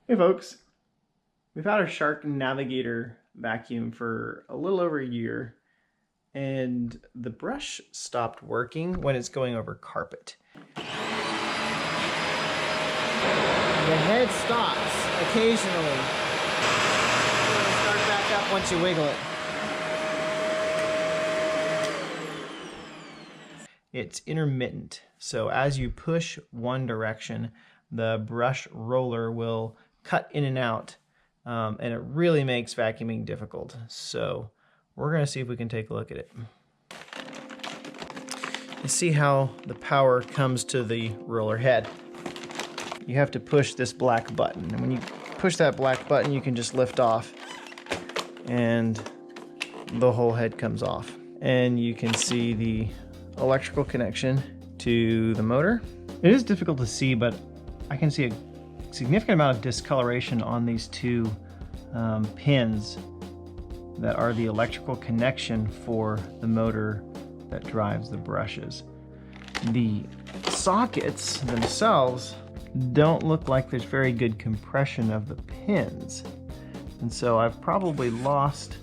Hey folks, we've had our Shark Navigator vacuum for a little over a year, and the brush stopped working when it's going over carpet. The head stops occasionally. It'll start back up once you wiggle it. It's intermittent, so as you push one direction, the brush roller will cut in and out, and it really makes vacuuming difficult. So we're going to see if we can take a look at it. You see how the power comes to the roller head. You have to push this black button, and when you push that black button you can just lift off and the whole head comes off, and you can see the electrical connection to the motor. It is difficult to see, but I can see a significant amount of discoloration on these two pins that are the electrical connection for the motor that drives the brushes. The sockets themselves don't look like there's very good compression of the pins, and so I've probably lost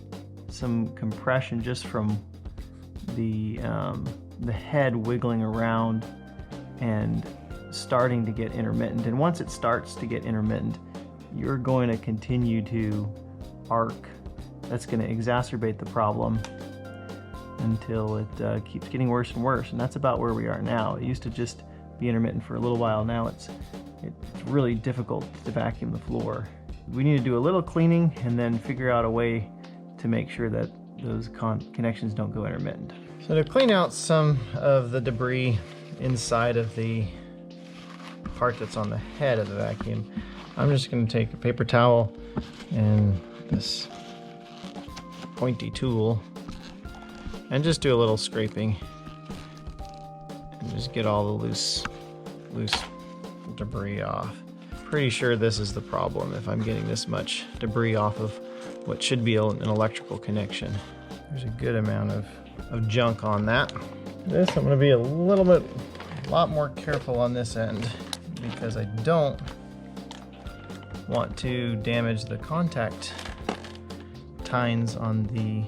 some compression just from the head wiggling around and starting to get intermittent. And once it starts to get intermittent, you're going to continue to arc. That's going to exacerbate the problem until it keeps getting worse and worse, and that's about where we are now. It used to just be intermittent for a little while. Now it's really difficult to vacuum the floor. We need to do a little cleaning and then figure out a way to make sure that those connections don't go intermittent. So to clean out some of the debris inside of the part that's on the head of the vacuum, I'm just going to take a paper towel and this pointy tool and just do a little scraping and just get all the loose debris off. Pretty sure this is the problem if I'm getting this much debris off of what should be an electrical connection. There's a good amount of junk on that. This, I'm going to be a lot more careful on this end because I don't want to damage the contact tines on the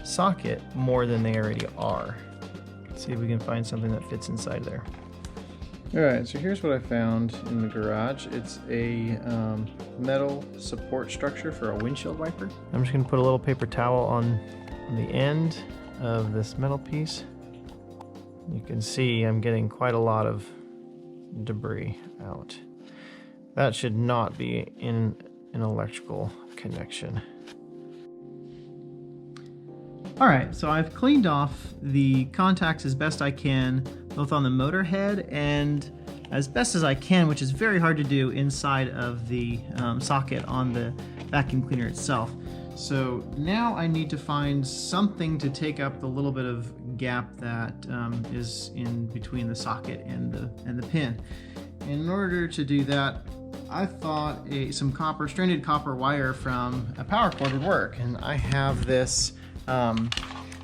socket more than they already are. Let's see if we can find something that fits inside there. Alright, so here's what I found in the garage. It's a metal support structure for a windshield wiper. I'm just going to put a little paper towel on the end of this metal piece. You can see I'm getting quite a lot of debris out. That should not be in an electrical connection. Alright, so I've cleaned off the contacts as best I can, both on the motor head and as best as I can, which is very hard to do inside of the socket on the vacuum cleaner itself. So now I need to find something to take up the little bit of gap that is in between the socket and the pin. And in order to do that, I thought some stranded copper wire from a power cord would work. And I have this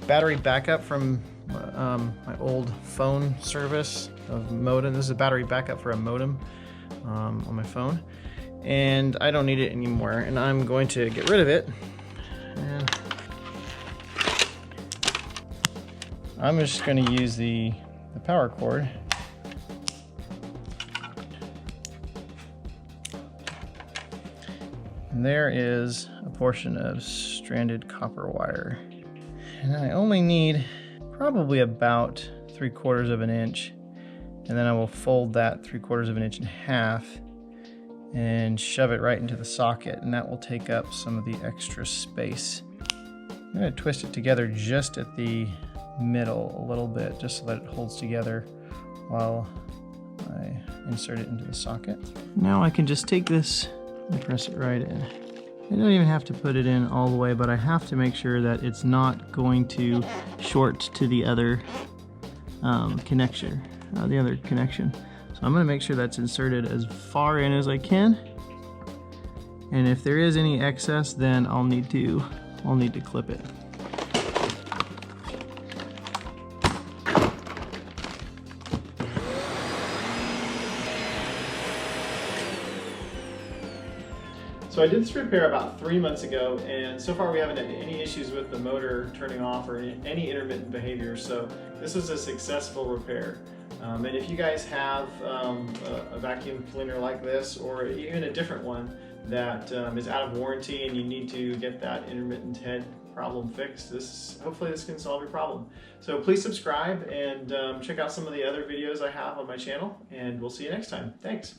battery backup from my old phone service of modem. This is a battery backup for a modem on my phone, and I don't need it anymore, and I'm going to get rid of it. And I'm just going to use the power cord. And there is a portion of stranded copper wire. And I only need probably about 3/4 of an inch. And then I will fold that 3/4 of an inch in half and shove it right into the socket, and that will take up some of the extra space. I'm going to twist it together just at the middle a little bit, just so that it holds together while I insert it into the socket. Now I can just take this and press it right in. I don't even have to put it in all the way, but I have to make sure that it's not going to short to the other connection. So I'm going to make sure that's inserted as far in as I can. And if there is any excess, then I'll need to clip it. So I did this repair about 3 months ago, and so far we haven't had any issues with the motor turning off or any intermittent behavior, so this was a successful repair. And if you guys have a vacuum cleaner like this, or even a different one that is out of warranty and you need to get that intermittent head problem fixed, hopefully this can solve your problem. So please subscribe and check out some of the other videos I have on my channel, and we'll see you next time. Thanks.